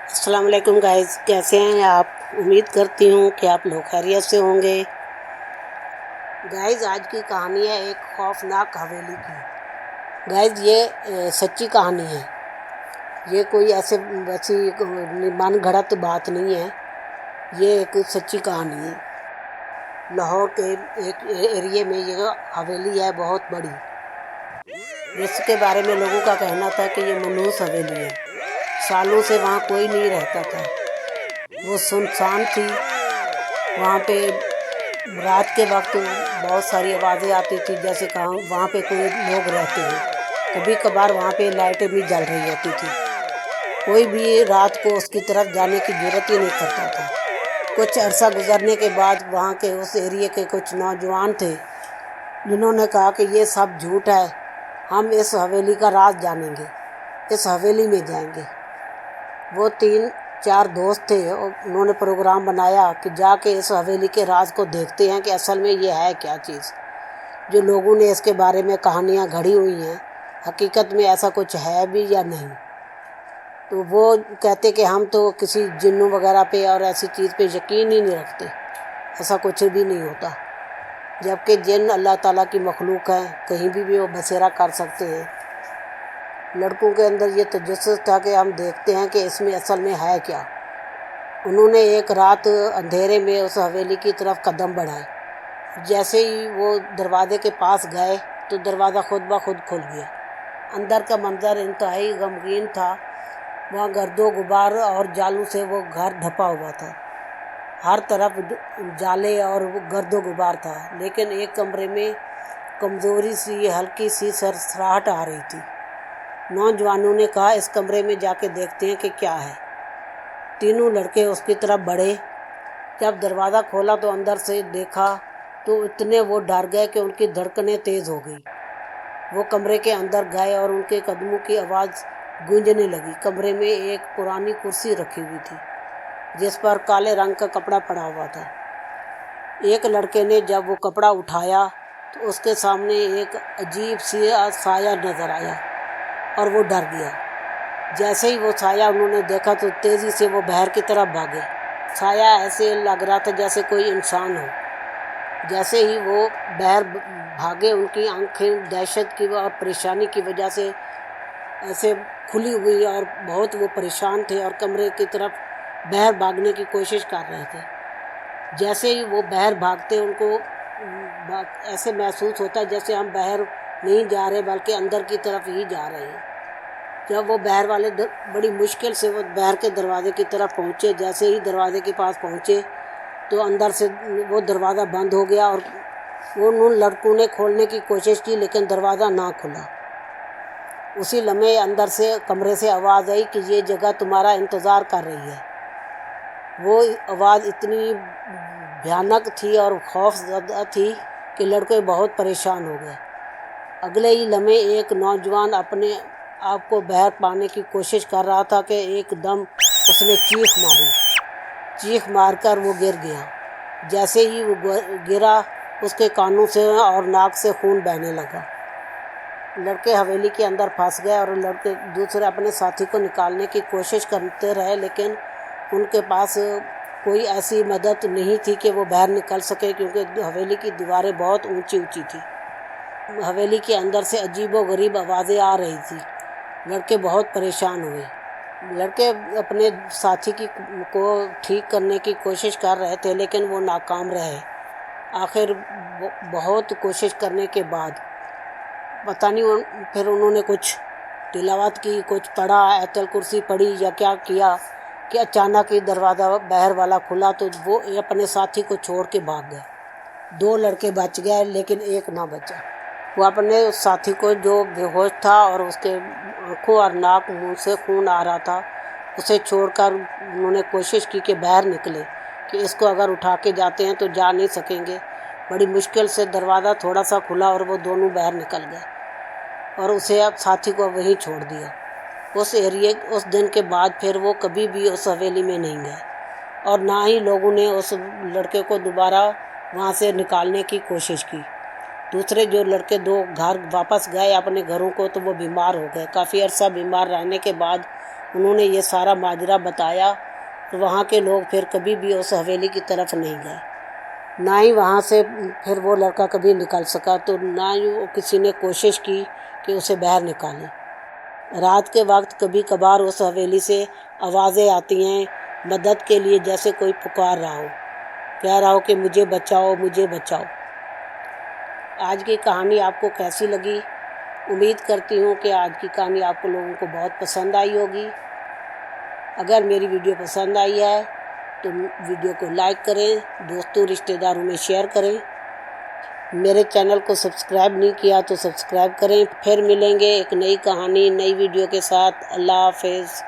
अस्सलाम वालेकुम गाइस, कैसे हैं आप। उम्मीद करती हूँ कि आप लोग खैरियत से होंगे। गाइस, आज की कहानी है एक खौफनाक हवेली की। गाइस, ये सच्ची कहानी है। ये कोई ऐसे वैसी मन घड़त बात नहीं है। ये एक सच्ची कहानी है। लाहौर के एक एरिए में ये हवेली है, बहुत बड़ी, जिसके बारे में लोगों का कहना था कि ये मनहूस हवेली है। सालों से वहाँ कोई नहीं रहता था, वो सुनसान थी। वहाँ पे रात के वक्त बहुत सारी आवाज़ें आती थी, जैसे कहाँ वहाँ पे कोई लोग रहते हैं। कभी कभार वहाँ पे लाइटें भी जल रही होती थी। कोई भी रात को उसकी तरफ जाने की जरूरत ही नहीं करता था। कुछ अरसा गुजरने के बाद वहाँ के उस एरिए के कुछ नौजवान थे, जिन्होंने कहा कि ये सब झूठ है, हम इस हवेली का राज जानेंगे, इस हवेली में जाएंगे। वो 3-4 दोस्त थे, उन्होंने प्रोग्राम बनाया कि जाके इस हवेली के राज को देखते हैं कि असल में ये है क्या चीज़। जो लोगों ने इसके बारे में कहानियाँ घड़ी हुई हैं, हकीकत में ऐसा कुछ है भी या नहीं। तो वो कहते कि हम तो किसी जिन्नों वगैरह पे और ऐसी चीज़ पे यकीन ही नहीं रखते, ऐसा कुछ भी नहीं होता। जबकि जिन अल्लाह ताला की मखलूक है, कहीं भी वो बसेरा कर सकते हैं। लड़कों के अंदर ये तजस्सुस था कि हम देखते हैं कि इसमें असल में है क्या। उन्होंने एक रात अंधेरे में उस हवेली की तरफ कदम बढ़ाए। जैसे ही वो दरवाजे के पास गए तो दरवाज़ा खुद ब खुद खुल गया। अंदर का मंजर इंतहाई गमगीन था। वहाँ गर्दो गुबार और जालों से वो घर ढपा हुआ था। हर तरफ जाले और गर्दो गुबार था, लेकिन एक कमरे में कमज़ोरी सी हल्की सी सरसराहट आ रही थी। नौजवानों ने कहा, इस कमरे में जाके देखते हैं कि क्या है। तीनों लड़के उसकी तरफ बढ़े। जब दरवाज़ा खोला तो अंदर से देखा तो इतने वो डर गए कि उनकी धड़कनें तेज़ हो गई। वो कमरे के अंदर गए और उनके कदमों की आवाज़ गूंजने लगी। कमरे में एक पुरानी कुर्सी रखी हुई थी, जिस पर काले रंग का कपड़ा पड़ा हुआ था। एक लड़के ने जब वो कपड़ा उठाया तो उसके सामने एक अजीब सी साया नज़र आया और वो डर गया। जैसे ही वो साया उन्होंने देखा तो तेज़ी से वो बाहर की तरफ भागे। साया ऐसे लग रहा था जैसे कोई इंसान हो। जैसे ही वो बाहर भागे, उनकी आंखें दहशत की और परेशानी की वजह से ऐसे खुली हुई और बहुत वो परेशान थे और कमरे की तरफ बाहर भागने की कोशिश कर रहे थे। जैसे ही वो बाहर भागते, उनको ऐसे महसूस होता है जैसे हम बाहर नहीं जा रहे बल्कि अंदर की तरफ ही जा रहे हैं। जब वो बाहर वाले बड़ी मुश्किल से वो बाहर के दरवाजे की तरफ पहुँचे, जैसे ही दरवाजे के पास पहुँचे तो अंदर से वो दरवाज़ा बंद हो गया और उन लड़कों ने खोलने की कोशिश की, लेकिन दरवाज़ा ना खुला। उसी लम्हे अंदर से कमरे से आवाज़ आई कि ये जगह तुम्हारा इंतज़ार कर रही है। वो आवाज़ इतनी भयानक थी और खौफज़दा थी कि लड़के बहुत परेशान हो गए। अगले ही लम्हे एक नौजवान अपने आप को बाहर पाने की कोशिश कर रहा था कि एकदम उसने चीख मारी। चीख मारकर वो गिर गया। जैसे ही वो गिरा, उसके कानों से और नाक से खून बहने लगा। लड़के हवेली के अंदर फंस गए और लड़के दूसरे अपने साथी को निकालने की कोशिश करते रहे, लेकिन उनके पास कोई ऐसी मदद नहीं थी कि वो बाहर निकल सके, क्योंकि हवेली की दीवारें बहुत ऊंची ऊंची थी। हवेली के अंदर से अजीबोगरीब आवाज़ें आ रही थी। लड़के बहुत परेशान हुए। लड़के अपने साथी को ठीक करने की कोशिश कर रहे थे, लेकिन वो नाकाम रहे। आखिर बहुत कोशिश करने के बाद पता नहीं फिर उन्होंने कुछ तिलावत की, कुछ पढ़ा, आयतल कुर्सी पढ़ी या क्या किया कि अचानक ही दरवाज़ा बाहर वाला खुला तो वो अपने साथी को छोड़ के भाग गए। 2 लड़के बच गए, लेकिन एक ना बचा। वो अपने उस साथी को, जो बेहोश था और उसके आँखों और नाक मुंह से खून आ रहा था, उसे छोड़कर उन्होंने कोशिश की कि बाहर निकले, कि इसको अगर उठा के जाते हैं तो जा नहीं सकेंगे। बड़ी मुश्किल से दरवाज़ा थोड़ा सा खुला और वो दोनों बाहर निकल गए और उसे अब साथी को वहीं छोड़ दिया। उस दिन के बाद फिर वो कभी भी उस हवेली में नहीं गए और ना ही लोगों ने उस लड़के को दोबारा वहाँ से निकालने की कोशिश की। दूसरे जो लड़के 2 घर वापस गए अपने घरों को, तो वो बीमार हो गए। काफ़ी अर्सा बीमार रहने के बाद انہوں نے یہ سارا ماجرا بتایا، تو وہاں کے لوگ پھر کبھی بھی اس حویلی کی طرف نہیں گئے، نہ ہی وہاں سے پھر وہ لڑکا کبھی نکل سکا، تو نہ ہی کسی نے کوشش کی کہ اسے باہر نکالیں۔ رات کے وقت کبھی کبھار اس حویلی سے آوازیں آتی ہیں مدد کے لیے، جیسے کوئی پکار رہا ہو، کہہ رہا ہو کہ مجھے بچاؤ، مجھے بچاؤ۔ آج کی کہانی آپ کو کیسی لگی؟ امید کرتی ہوں کہ آج کی کہانی آپ کو لوگوں کو بہت پسند آئی ہوگی۔ اگر میری ویڈیو پسند آئی ہے تو ویڈیو کو لائک کریں، دوستوں رشتہ داروں میں شیئر کریں۔ میرے چینل کو سبسکرائب نہیں کیا تو سبسکرائب کریں۔ پھر ملیں گے ایک نئی کہانی، نئی ویڈیو کے ساتھ۔ اللہ حافظ۔